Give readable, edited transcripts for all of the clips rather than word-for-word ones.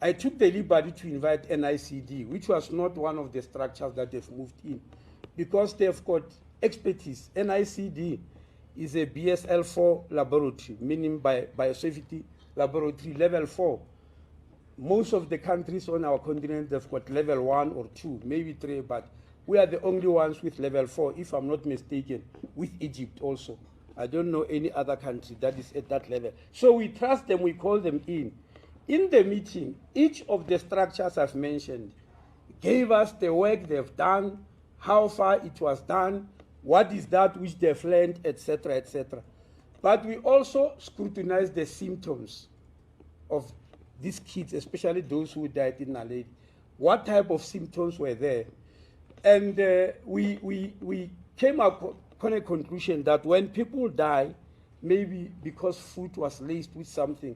I took the liberty to invite NICD, which was not one of the structures that they've moved in, because they've got expertise. NICD is a BSL-4 laboratory, meaning biosafety laboratory level 4. Most of the countries on our continent, they've got level 1 or 2, maybe 3, but we are the only ones with level 4, if I'm not mistaken, with Egypt also. I don't know any other country that is at that level. So we trust them, we call them in. In the meeting, each of the structures I've mentioned gave us the work they've done, how far it was done, what is that which they've learned, etc., etc. But we also scrutinize the symptoms of these kids, especially those who died in Naledi. What type of symptoms were there? And we came up on a conclusion that when people die, maybe because food was laced with something,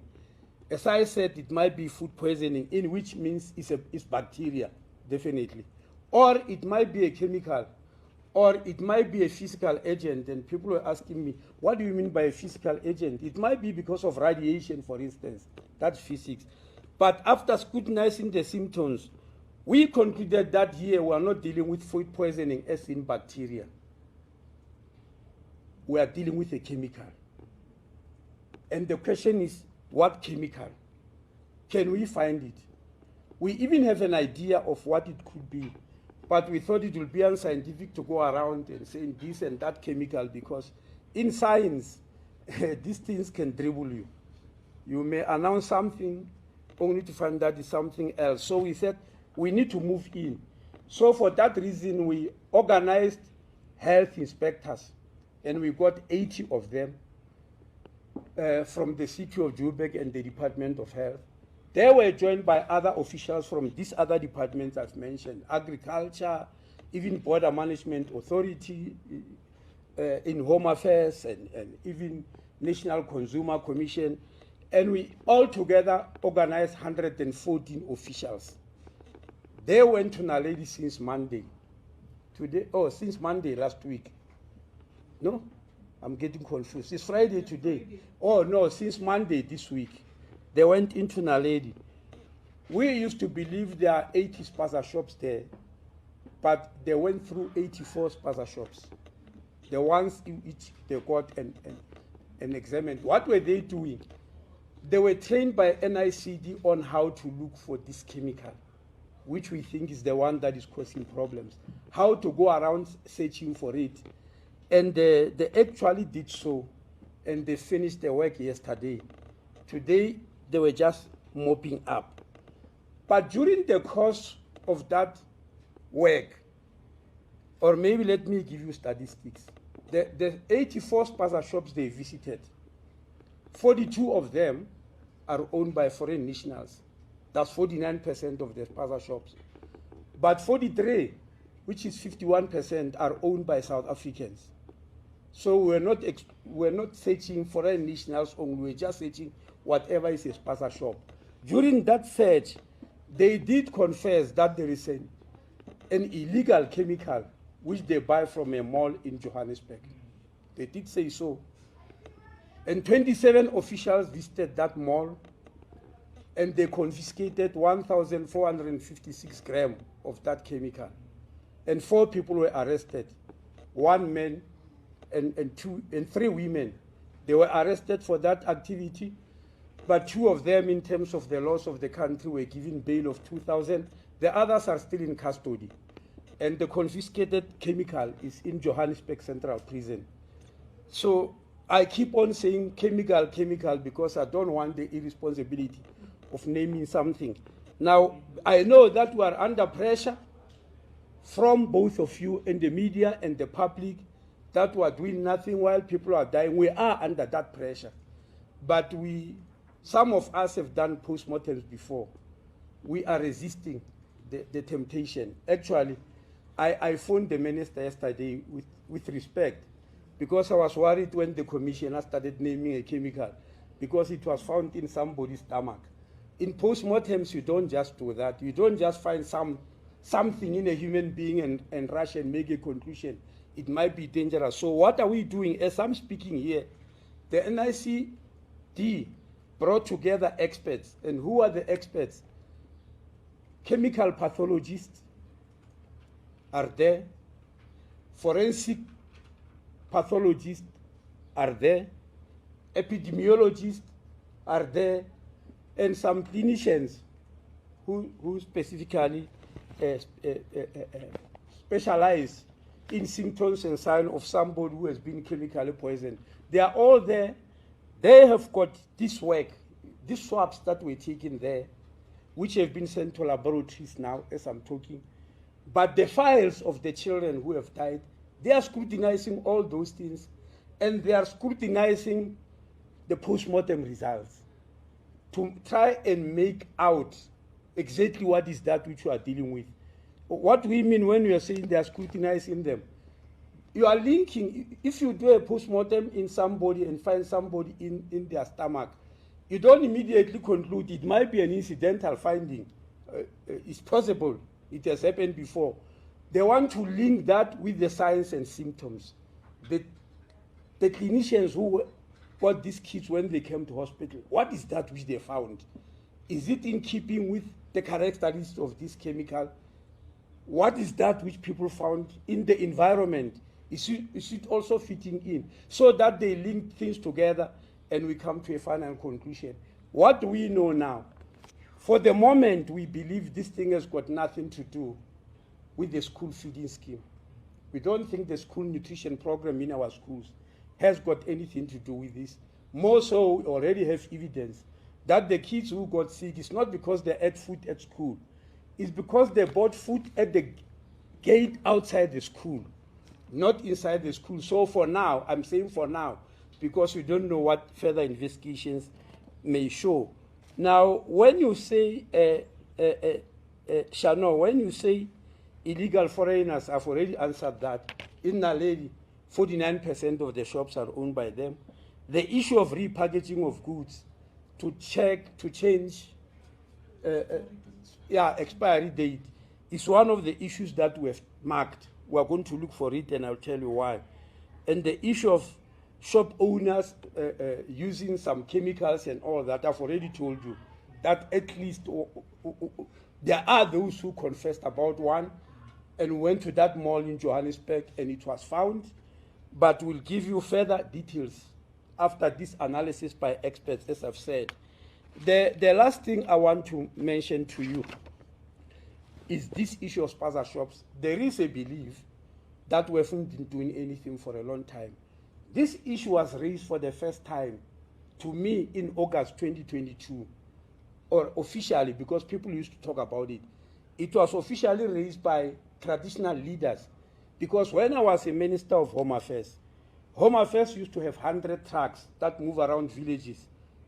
as I said, it might be food poisoning, in which means it's bacteria, definitely. Or it might be a chemical, or it might be a physical agent. And people were asking me, what do you mean by a physical agent? It might be because of radiation, for instance. That's physics. But after scrutinizing the symptoms, we concluded that here we are not dealing with food poisoning as in bacteria. We are dealing with a chemical. And the question is, what chemical? Can we find it? We even have an idea of what it could be, but we thought it would be unscientific to go around and say this and that chemical, because in science, these things can dribble you. You may announce something only to find that it's something else. So we said we need to move in. So for that reason, we organized health inspectors, and we got 80 of them from the city of Joburg and the Department of Health. They were joined by other officials from these other departments I've mentioned, agriculture, even border management authority, in home affairs, and even National Consumer Commission. And we all together organized 114 officials. They went to Naledi since Monday. Since Monday last week. No? I'm getting confused. It's Friday today. Oh no, since Monday this week. They went into Naledi. We used to believe there are 80 Spaza shops there, but they went through 84 Spaza shops. The ones in which they got and examined. What were they doing? They were trained by NICD on how to look for this chemical, which we think is the one that is causing problems. How to go around searching for it. And they actually did so, and they finished their work yesterday. Today, they were just mopping up. But during the course of that work, or maybe let me give you statistics, the 84 Spaza shops they visited, 42 of them are owned by foreign nationals. That's 49% of the Spaza shops. But 43, which is 51%, are owned by South Africans. So we're not searching foreign nationals only, we're just searching whatever is a Spaza shop. During that search, they did confess that there is an illegal chemical which they buy from a mall in Johannesburg. They did say so. And 27 officials visited that mall, and they confiscated 1,456 grams of that chemical. And 4 people were arrested, 1 man and 3 women. They were arrested for that activity, but 2 of them, in terms of the laws of the country, were given bail of 2,000. The others are still in custody. And the confiscated chemical is in Johannesburg Central Prison. So I keep on saying chemical, because I don't want the irresponsibility of naming something. Now, I know that we are under pressure from both of you in the media and the public, that we are doing nothing while people are dying. We are under that pressure. But some of us have done postmortems before. We are resisting the temptation. Actually, I phoned the minister yesterday with respect, because I was worried when the commissioner started naming a chemical, because it was found in somebody's stomach. In postmortems, you don't just do that. You don't just find something in a human being and rush and make a conclusion. It might be dangerous. So what are we doing? As I'm speaking here, the NICD brought together experts. And who are the experts? chemical pathologists are there, forensic pathologists are there, epidemiologists are there, and some clinicians who specifically specialize in symptoms and signs of somebody who has been chemically poisoned. They are all there. They have got this work, these swabs that were taken there, which have been sent to laboratories now as I'm talking. But the files of the children who have died, they are scrutinizing all those things, and they are scrutinizing the post-mortem results to try and make out exactly what is that which you are dealing with. What we mean when we are saying they are scrutinizing them, you are linking, if you do a post-mortem in somebody and find somebody in their stomach, you don't immediately conclude it might be an incidental finding. It's possible, it has happened before. They want to link that with the signs and symptoms. The clinicians who got these kids when they came to hospital, what is that which they found? Is it in keeping with the characteristics of this chemical? What is that which people found in the environment? Is it also fitting in? So that they link things together and we come to a final conclusion. What do we know now? For the moment, we believe this thing has got nothing to do with the school feeding scheme. We don't think the school nutrition program in our schools has got anything to do with this. More so, we already have evidence that the kids who got sick is not because they ate food at school. It's because they bought food at the gate outside the school, not inside the school. So for now, I'm saying for now, because we don't know what further investigations may show. Now, when you say, Shano, when you say illegal foreigners, I've already answered that. In Naledi, 49% of the shops are owned by them. The issue of repackaging of goods to change expiry date is one of the issues that we have marked. We are going to look for it, and I'll tell you why. And the issue of shop owners using some chemicals and all that, I've already told you that at least there are those who confessed about one and went to that mall in Johannesburg and it was found. But we'll give you further details after this analysis by experts, as I've said. The last thing I want to mention to you is this issue of Spaza shops. There is a belief that we haven't been doing anything for a long time. This issue was raised for the first time to me in August 2022, or officially, because people used to talk about it. It was officially raised by traditional leaders, because when I was a Minister of Home Affairs used to have 100 trucks that move around villages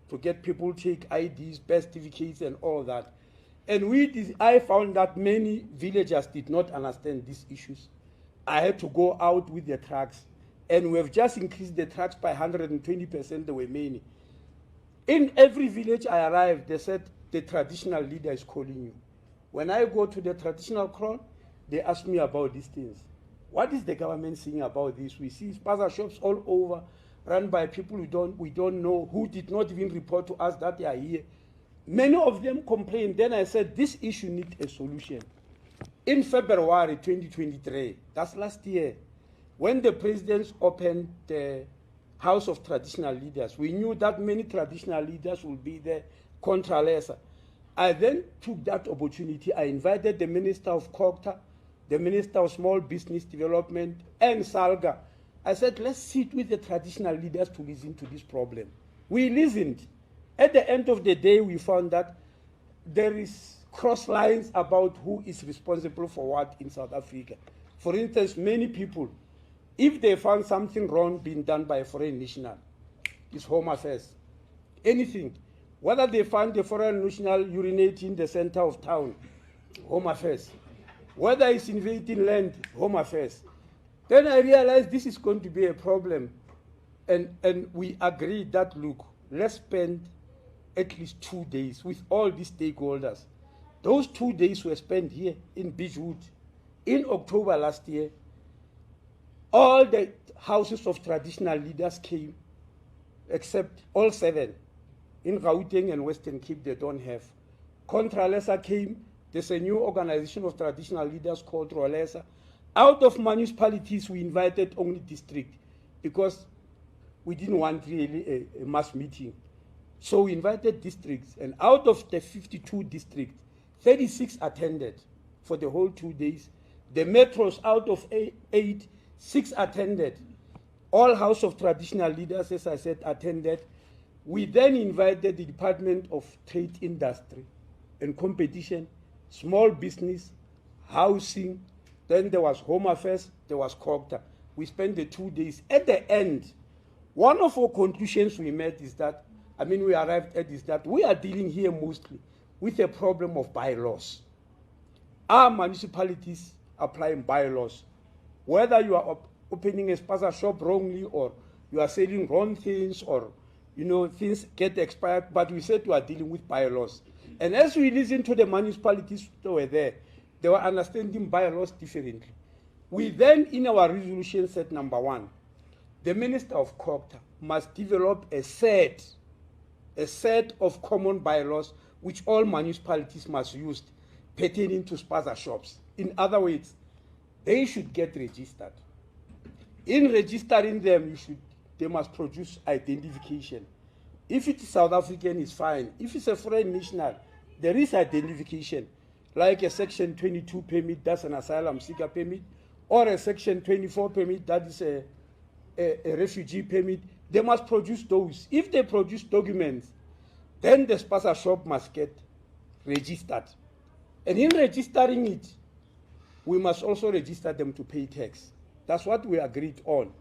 to get people take IDs, birth certificates, and all that. And I found that many villagers did not understand these issues. I had to go out with the trucks, and we have just increased the trucks by 120%. There were many. In every village I arrived, they said the traditional leader is calling you. When I go to the traditional crowd, they ask me about these things. What is the government saying about this? We see Spaza shops all over, run by people we don't know, who did not even report to us that they are here. Many of them complained. Then I said, this issue needs a solution. In February 2023, that's last year, when the president opened the House of Traditional Leaders, we knew that many traditional leaders will be there, contra lesa. I then took that opportunity. I invited the Minister of Cogta, the Minister of Small Business Development, and Salga. I said, let's sit with the traditional leaders to listen to this problem. We listened. At the end of the day, we found that there is cross lines about who is responsible for what in South Africa. For instance, many people, if they found something wrong being done by a foreign national, it's Home Affairs. Anything. Whether they find the foreign national urinating in the center of town, Home Affairs. Whether it's invading land, Home Affairs. Then I realized this is going to be a problem. And we agreed that, look, let's spend at least 2 days with all these stakeholders. Those 2 days were spent here in Beachwood. In October last year, all the houses of traditional leaders came, except all 7. In Gauteng and Western Cape, they don't have. Contra Lesa came, There's a new organization of traditional leaders called Rolesa. Out of municipalities, we invited only district because we didn't want really a mass meeting. So we invited districts, and out of the 52 districts, 36 attended for the whole 2 days. The metros, out of 8, 6 attended. All House of Traditional Leaders, as I said, attended. We then invited the Department of Trade, Industry and Competition, Small Business, Housing, then there was Home Affairs, there was COGTA. We spent the 2 days. At the end, one of our conclusions we made is that, we arrived at is that we are dealing here mostly with a problem of bylaws. Our municipalities applying bylaws. Whether you are opening a Spaza shop wrongly, or you are selling wrong things, or things get expired, but we said we are dealing with bylaws. And as we listened to the municipalities that were there, they were understanding bylaws differently. We then, in our resolution, said, number 1, the Minister of COGTA must develop a set of common bylaws which all municipalities must use pertaining to Spaza shops. In other words, they should get registered. In registering them, they must produce identification. If it is South African, it's fine. If it's a foreign national, there is identification, like a Section 22 permit, that's an asylum seeker permit, or a Section 24 permit, that is a refugee permit. They must produce those. If they produce documents, then the Spaza shop must get registered. And in registering it, we must also register them to pay tax. That's what we agreed on.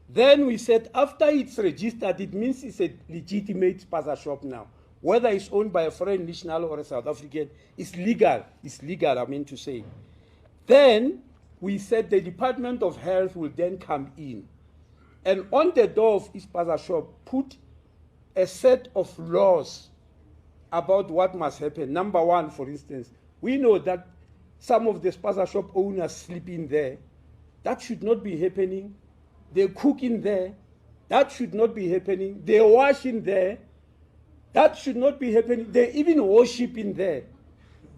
Then we said, after it's registered, it means it's a legitimate Spaza shop now. Whether it's owned by a foreign national or a South African, it's legal. It's legal, to say. Then we said the Department of Health will then come in, and on the door of each Spaza shop, put a set of laws about what must happen. Number 1, for instance, we know that some of the Spaza shop owners sleep in there. That should not be happening. They cook in there. That should not be happening. They wash in there. That should not be happening. They even worship in there.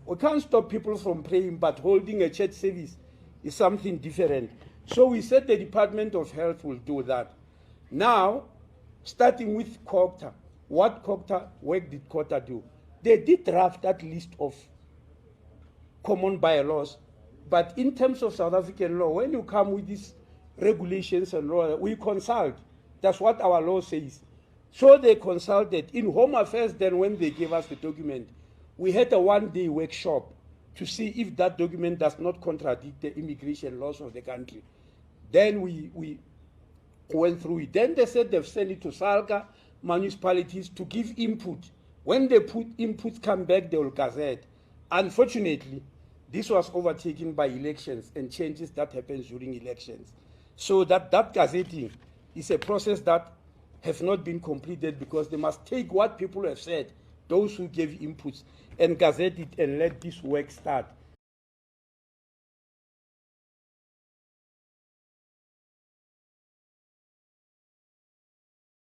We can't stop people from praying, but holding a church service is something different. So we said the Department of Health will do that. Now, starting with COGTA, what work did COGTA do? They did draft that list of common bylaws, but in terms of South African law, when you come with these regulations and law, we consult. That's what our law says. So they consulted. In Home Affairs, then when they gave us the document, we had a 1-day workshop to see if that document does not contradict the immigration laws of the country. Then we went through it. Then they said they've sent it to SALGA municipalities to give input. When they put inputs come back, they will gazette. Unfortunately, this was overtaken by elections and changes that happens during elections. So that gazetting is a process that have not been completed, because they must take what people have said, those who gave inputs, and gazette it and let this work start.